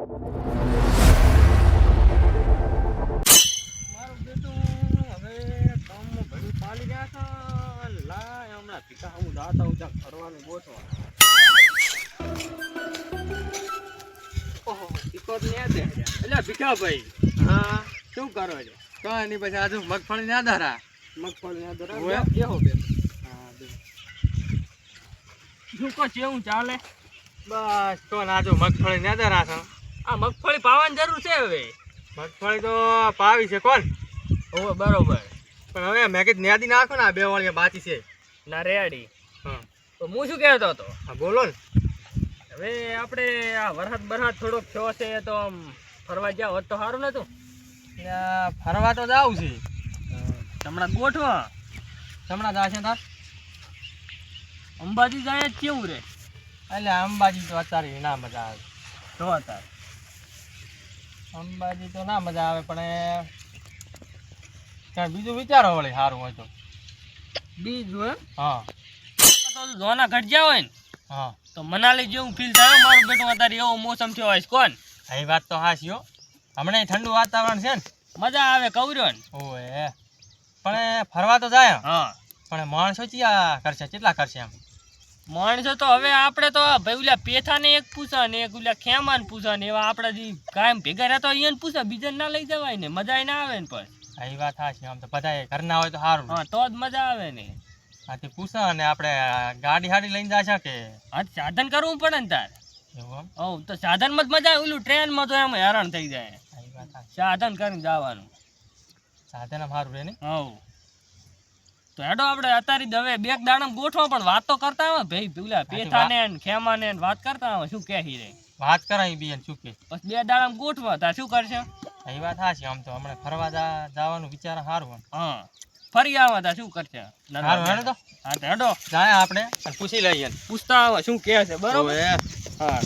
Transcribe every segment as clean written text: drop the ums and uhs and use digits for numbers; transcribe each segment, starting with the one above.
મારું બેટું હવે કામમાં ભડું પાલી ગયા છે. લાય હમણાં ભીખા હું દાતા હું ત્યાં ફરવાનું ગોઠવા. ઓહો ભીખો જ ન્યા દે એટલે ભીખાભાઈ. હા શું કરો છો? કઈ નહીં, પછી આજુ મગફળી ના ધરા. મગફળી ના ધરા ઓવે. બેહો બે. હા બે. શું કહો કેવું ચાલે? બસ તો આજુ મગફળી ના ધરા છે. આ મગફળી પાવાની જરૂર છે હવે. મગફળી તો પાવી છે કોણ, ઓવે બરોબર. પણ હવે મેં કીધું ન્યાદી નાખો ને, આ 2 વાળી બાકી છે. ના રેડી. હા તો હું શું કહેતો હતો? હા બોલો ને. હવે આપણે આ વરસાદ થોડોક થયો છે તો આમ ફરવા ગયા હોત તો સારું નતું? ત્યાં ફરવા તો જાવું છે. હમણાં ગોઠવા હમણાં જાશે તાર અંબાજી જાય જ કેવું રે? એટલે અંબાજી તો અત્યારે ના મજા આવે. તો અત્યારે અંબાજી તો ના મજા આવે, પણ ક્યાંય બીજું વિચારો વળી સારું હોય તો. બીજું એમ હા તો જોના ઘટ ગયા હોય ને હા તો મનાલી જેવું ફીલ થાય. મારું બેટું અત્યારે એવો મોસમ થયો હોય છે કોણ. એ વાત તો હાચી હો. હમણાં ઠંડુ વાતાવરણ છે ને, મજા આવે કવર્યો ને. ઓએ પણ ફરવા તો જાય, હા પણ માણસો ચિયા કરશે, કેટલા કરશે એમ? માણસો તો હવે આપણે તો ભાઈ ઓલા પેથાને એક પૂછા ને એક ઓલા ખેમાને પૂછા ને એવા આપણા જે કાયમ ભેગા રહેતા હોય એને પૂછા, બીજાને ના લઈ જવાય ને, મજા ના આવે ને. પણ એ વાત હાચી. આમ તો બધા ઘરના હોય તો સારું. હા તો જ મજા આવે ને. આથી પૂછા અને આપણે ગાડી હાડી લઈને જાશે કે હા સાધન કરવું પડે ને તાર. એવું? એમ હવ તો સાધનમાં જ મજા આવે. ઓલું ટ્રેનમાં તો એમ હેરાન થઈ જાય. એ વાત હાચી. સાધન કરીને જવાનું. સાધન સારું રહે ને. હવ તો હેડો આપણે અત્યારે જ હવે 2 દાડા ગોઠવા, પણ વાત તો કરતા આવે ભાઈ પેલા પેથાને ને ખેમાને ને વાત કરતા આવે શું કહી રે. વાત કરાવી બીએન શું કે. બસ 2 દાડા ગોઠવા તાર શું કરશે? એ વાત હાચી. આમ તો હમણાં ફરવા જવાનું વિચાર સારું. હા ફરી આવા તા શું કરશે? સારું હેડો તો. હા તો હેડો જાય આપણે અને પૂછી લઈએ. પૂછતા આવે શું કહે છે. બરોબર. હા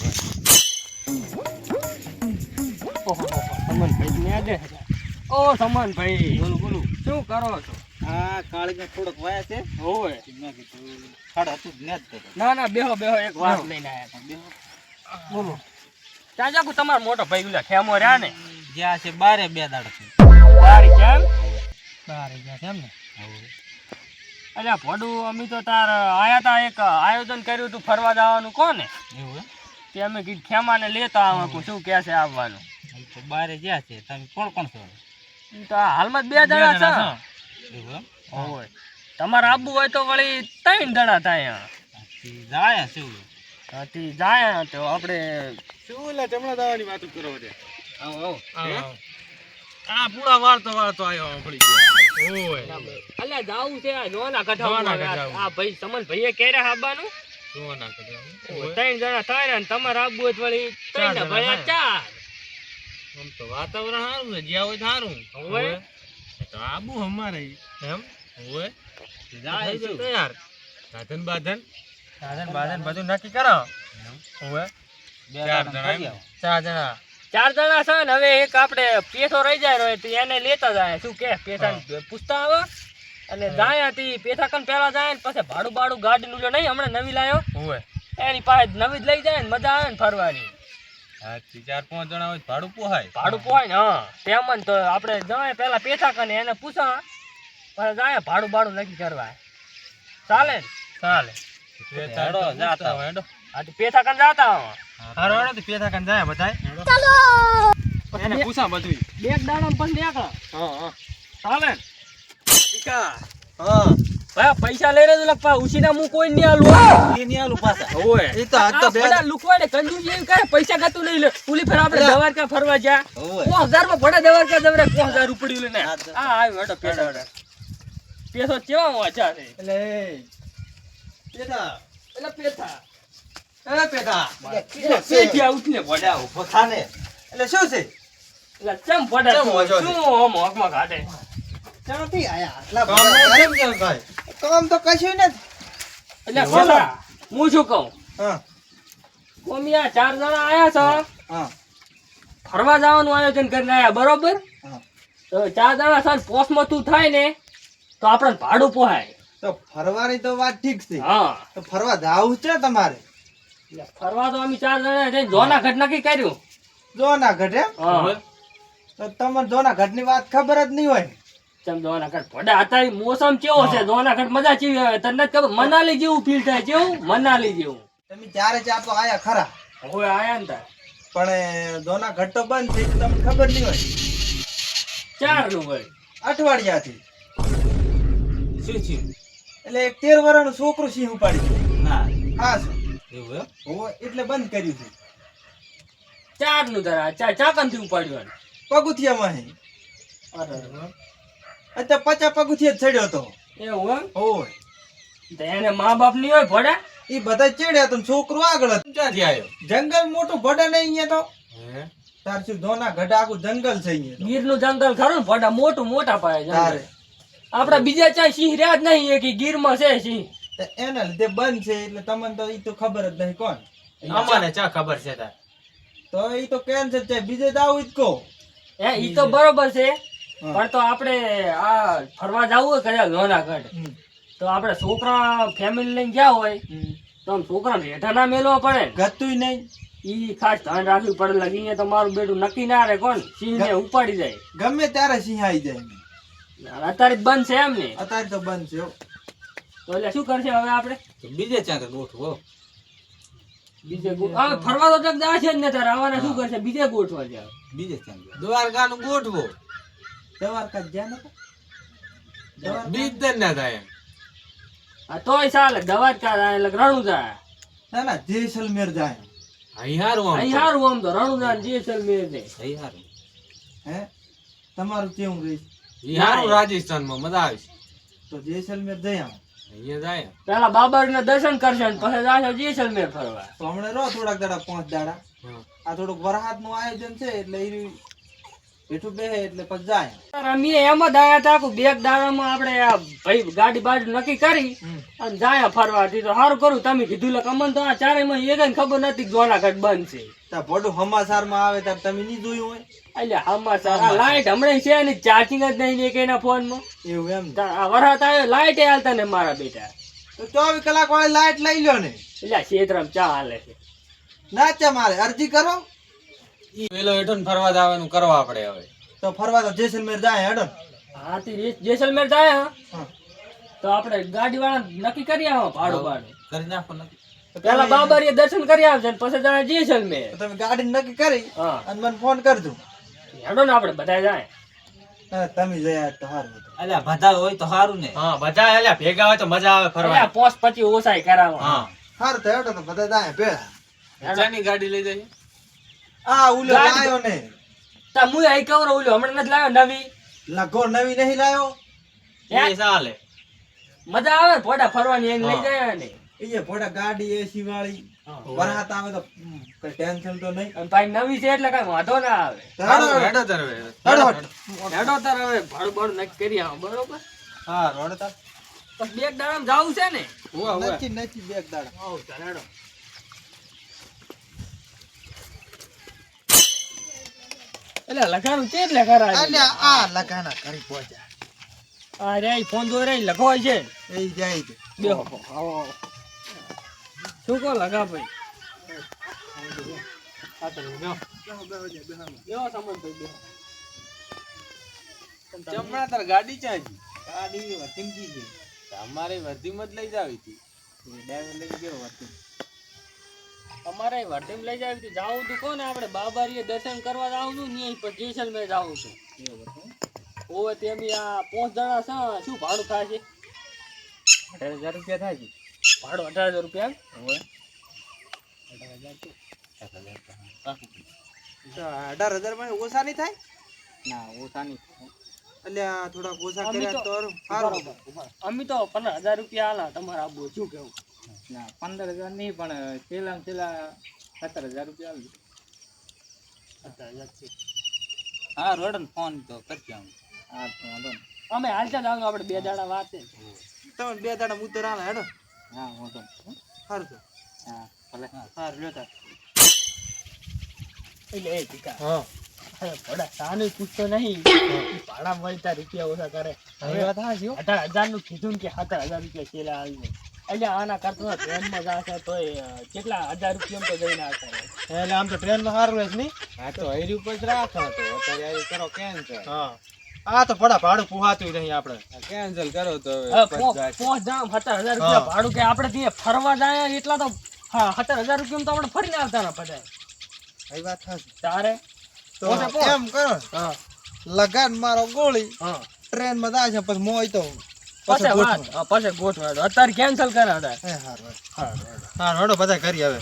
ઓહો સમનભાઈ ને દે. ઓ સમનભાઈ બોલું બોલું શું કરો છો? હા કાળીને થોડોક વાયા છે. હોય ખાડા તું જ ને જ તો. ના ના બેહો બેહો એક વાત લઈને આયા હતા. બેહો બોલો. ત્યાં જાકુ તમારો મોટો ભાઈ ઓલા ખેમો રહ્યા ને જ્યાં છે બારે 2 દાડા બારી કેમ બારે ગયા છે એમ ને. અલ્યા ભોડું અમે તો તાર આયા તા, એક આયોજન કર્યું હતું ફરવા જવાનું કોને. એવું તે અમે કીધું ખેમાને લેતા આવું શું કહે છે આવવાનું. એમ તો બારે ગયા છે. તમે કોણ કોણ છો? ઈ તો હાલમાં 2 જણા છે. એવું એમ? હોય તમારે આવવું હોય તો વળી 3 જણા થાય. જાય શું ત્યાંથી જાય તો આપણે શું એટલે જમણા દાવાની વાતો કરો છે. આવો આ પૂરા વાળતો આવ્યો પડી ગયો. ઓય અલ્યા જાવું છે નોના નોના કઢાવવા. કઢાવવા. આ ભાઈ સમન ભાઈએ કેરા હાબાનું જોવાના કર્યા. 3 જણા થાય ને તમારે આવવું હોય તો વળી 3 ના ભયા 4. આમ તો વાતાવરણ સારું છે, જ્યાં હોય સારું. હોય તો આબુ અમારે એમ હોય જાય જાય શું? તો યાર સાધન બાધન બધું નક્કી કરો. હોય 4 જણા 4 જણા છે ને. હવે એક આપણે પેથો રહી જાય રહ્યો તો એને લેતા જાય શું કે પેથા પૂછતા આવે અને જાય તી પેથા કન પેલા જાય ને પછી ભાડું ગાડી નું નહીં હમણાં નવી લાયો હોય એની પાસે નવી જ લઈ જાય ને મજા આવે ને ફરવાની. હા 4-5 જણા હોય ભાડું પોહાય. ભાડું પોહાય ને. હા તેમ જ તો આપણે જાય પેલા પેથા કને એને પૂછા પછી જાય ભાડું નક્કી કરવા. ચાલે ને? ચાલે. હેડો જાતા હોય હેડો. હા તો પેથા કન જાતા આવો. હારો હેડો તો પેથા કન જાય બધાય. એને પૂછા બધું. 2 દાડા પછી નીકળો. હા ચાલે ને? ટીકા હા ભાઈ પૈસા લઈ રહ્યો લખવા ઉસીના હું કોઈ નહીં આલું. એ ની આલુ પાછા. ઓય એ તો આજ તો બે બધા લુકવાડે કંજૂસ એમ કરે પૈસા ગાતું નહીં લે. પુલી ફેર આપણે દવારકા ફરવા જા ઓય 5000 માં ભડા દવારકા દવરે 5000 ઉપડી લે ને. આ આવ્યો હેડો પેસા હેડો. પેસો કેવા વાંચા છે એટલે પેથા એટલે પેથા એ પેથા પેઠિયા ઉઠને ભડા ઉભો થાને. એટલે શું છે? એટલે ચમ ભડા ચમ વાંચો છે? શું હમ હકમાં કાઢે ક્યાંથી આયા આટલા કામ બધા? નહીં કેમ ભાઈ? કામ તો કશું નથી. એટલે પેલા હું શું કહું હા કોમિયા 4 જણા આયા છો હા ફરવા જવાનું આયોજન કરીને આયા બરોબર. હા. તો 4 જણા છે પોસ્ટમાં તું થાય ને તો આપણને ભાડું પોહાય. તો ફરવાની તો વાત ઠીક છે. હા તો ફરવા જાવું છે તમારે. એટલે ફરવા તો અમે 4 જણા જઈને જોના ઘટ નક્કી કર્યું. જોના ઘટ એમ હા તો તમને જોના ઘટની વાત ખબર જ નહીં હોય ચમ જોનાગઢ ભડા અત્યારે મોસમ કેવો છે જોનાગઢ મજા કેવી આવે તને નથી ખબર મનાલી જેવું ફીલ થાય કેવું મનાલી જેવું તમે ચારે ચાર તો આયા ખરા હવે આયા ને તાર પણ જોના ઘટ તો બંધ થઈ તો તમને ખબર નહીં હોય ચાર નું હોય અઠવાડિયાથી શું થયું? એટલે એક 13 વર્ષનું છોકરું સિંહ ઉપાડી ગયું. ના હા સર એવું એમ? હોવે, એટલે બંધ કર્યું છે ચાર નું ધરા ચાકન થી ઉપાડ્યું પગુથિયામાં હે અરે અત્યારે 50 પગુથિયા જ ચડ્યો હતો એવું એમ હોય તો એને મા બાપ ની હોય ભડા એ બધા ચડ્યા તો છોકરું આગળ હતું. ક્યાંથી આવ્યો? જંગલ મોટું ભડા નહીં અહીંયા તો હે? તાર શું ધોના ઘટ આખું જંગલ છે અહીંયા તો. ગીર નું જંગલ ખરું ને ભડા મોટું મોટા પાયે તારે જંગલ આપડા બીજા ચાય સિંહ રહ્યા જ નહીં એક ગીર માં છે સિંહ તો એના લીધે બંધ છે એટલે તમને તો ઈ તો ખબર જ નહીં કોણ અમારે ચા ખબર છે તાર? તો ઈ તો કેન્સર છે બીજે દાવ ઈ જ કહો ઈ તો બરોબર છે હા. પણ તો આપણે આ ફરવા જવું હોય કદાચ જુનાગઢ તો આપણે છોકરા ફેમિલી લઈને ગયા હોય તો આમ છોકરાને હેઠા ના મેલવા પડે ને. ગતુંય નહીં ઈ ખાસ ધ્યાન રાખવું પડે લગીને તો મારું બેટું નક્કી ના રહે કોણ સિંહ ને ઉપાડી જાય ગમે ત્યારે સિંહ આવી જાય અત્યારે જ બંધ છે એમ ને અત્યારે તો બંધ છે હો. તો એટલે શું કરશે હવે આપણે તો બીજે ચા તો ગોઠવો. બીજે હવે ફરવા તો જગ જાય છે જ ને તારે આવવાના શું કરશે બીજે ગોઠવા જાય બીજે ચા દ્વારકાનું ગોઠવો. દ્વારકા જ જ્યાં નતા? દ્વારકા? બીજ દર ના થાય એમ. આ તોય ચાલે દ્વારકા જાય એટલે રણું જાય ના ના જેસલમેર જાય અહીં હારું આમ અહીં તો. સારું આમ તો રણું જાય ને જેસલમેર છે અહીં હારું. હે તમારું કેવું રહી અહીં હારું રાજસ્થાનમાં મજા આવે છે. તો જેસલમેર જઈ આવો અહીંયા જાય. પેલા બાબર ના દર્શન કરશે ને પછી જાય જેસલમેર ફરવા તો હમણાં રહો થોડાક દાડા 5 દાડા હા. આ થોડુંક વરસાદ નું આયોજન છે એટલે ઈ બેઠું બેહે એટલે પછી જાય અમે એમ જ આયા હતા કે બે દાડામાં આપણે આ ભાઈ ગાડી બાજુ નક્કી કરી અને જાય ફરવા થી તો સારું કરું તમે કીધું એટલે અમને તો આ ચારેયમાં એકને ખબર નથી કે જોનાગઢ બંધ છે તા ભોડું સમાચાર માં આવે ત્યારે તમે નહીં જોયું હોય એટલે સમાચાર આ લાઈટ હમણાં છે ને ચાર્જિંગ જ નહીં ને એના ફોન માં એવું એમ ને. આ વરસાદ આવ્યો લાઈટ હાલતા ને મારા બેટા તો 24 કલાક વાળી લાઈટ લઈ લ્યો ને એટલે ક્ષેત્રમાં ચા હાલે છે ના ચા મારે અરજી કરો ઈ પેલો હેઠો ને ફરવા જવાનું કરવા આપણે હવે. તો ફરવા તો જેસલમેર જાય હેડો હાથી જેસલમેર જાય હા હા. તો આપણે ગાડી વાળા નક્કી કરી આવો ભાડું ભાડું કરી નાખો નક્કી. તો પેલા તમે- બાબરીએ દર્શન કરી આવશે ને પછી જાય જેસલમેર તો તમે ગાડી નક્કી કરી હા અને મને ફોન કરજો હેડો ને આપણે બધા જાય હા, તમે જયા તો સારું હતું. અલ્યા બધા હોય તો સારું ને. હા બધા અલ્યા ભેગા હોય તો મજા આવે ફરવા. અલ્યા, પોસ્ટ પછી ઓછાઈ કરાવો હા. સારું તો હેડો તો બધા જાય ભેળા ચાની ગાડી લઈ જઈએ. આ ઉલો ગાડી- લાયો ને તા મુય આઈ કવર ઓલ્યો હમણાં નથી લાવ્યો નવી લગો નવી નહીં લાયો હે? એ ચાલે. મજા આવે ફોટા ફરવાની એને લઈ હા. જાય ને એ ભોડા ગાડી એસી વાળી વરસાદ આવે તો કઈ ટેન્શન તો નહીં અને ભાઈ નવી છે એટલે કઈ વાંધો ના આવે તો હેડો, હેડો. હેડો તાર હવે. હેડો. હેડો તાર હવે ભાડું ભાડું નક્કી કરી આવો બરોબર હા રોડ તાર પછી બે દાડામાં જાવું છે ને ઉવા, ઉવા. નથી બેગ દાડા આવો તાર હેડો એટલે લખાણું છે એટલે કરાય અલ્યા આ લગાના ઘરે પહોંચ્યા આ રે ફોન દો રે લખવાય છે એ જાય છે બેહો આવો આવો. શું કહો લગા ભાઈ હા તો બેહો બેહો સામાન ભાઈ બેહો ચમડા તાર ગાડી ચાજી. ગાડી વટીમજી છે અમારે વર્ધીમાં જ લઈ જાવી હતી. ડ્રાઈવર લઈ ગયો વટી અમારે વર્ધીમ લઈ જાય તો જાવું તું કોને આપણે બાબારીએ દર્શન કરવા જાવું છું ને પછી જેસલમેર જાવું છું ઓવે તેમ આ 5 જણા છે શું ભાડું થાય છે 18,000 રૂપિયા થાય છે ભાડું 18,000 રૂપિયા હોય 18,000 માં ઓછા નહીં થાય ના ઓછા નહીં. અલ્યા થોડા ઓછા અમે કર્યા તો- તો સારું અમે તો 15,000 રૂપિયા આલા તમારે આબુ શું કેવું ના 15,000 નહીં પણ છેલ્લા 17,000 રૂપિયા આલજો. 17,000 છે. હા રોડન ફોન તો કરજો આમ. હા તો વાંધો નહીં. અમે હાલતા જાવ આપણે 2 દાડા વાત છે તમે બે દાડા ઉતર આલે હેડો હા વાંધો નહીં. સારું તો હા ભલે. સારું લ્યો તાર એટલે એ ટીકા હા. અરે ભડા સાનું પૂછતો નહીં ભાડા મળતા રૂપિયા ઓછા કરે એ વાત હાચી હો 18,000 નું કીધું ને કે 17,000 રૂપિયા છેલ્લા હાલને એટલે આના કરતા ટ્રેનમાં જાશે તો કેટલા 1,000 રૂપિયા તો જઈને આવતા રહે એટલે આમ તો ટ્રેનમાં સારું રહેશે નહીં? હા તો હરી ઉપર જ રાખો તો અત્યારે આ કરો કેન્સલ હા આ તો પડા ભાડું પુહાતું નહીં આપણે. કેન્સલ કરો તો હવે પોંચ જામ 17,000 રૂપિયા ભાડું કે આપણે ત્યાં ફરવા જાય એટલા તો 17,000 રૂપિયા તો આપણે ફરીને આવતા ના બધા એ વાત સાચી. તારે તો પોતે પોચ. એમ કરો હા લગાન મારો ગોળી હા ટ્રેન માં જાય છે પછી મોય તો પછી પછી વાત પછી ગોઠવા દો. અત્યારે કેન્સલ કરા હતા એ હારું હા હા હેડો બધા કરી હવે.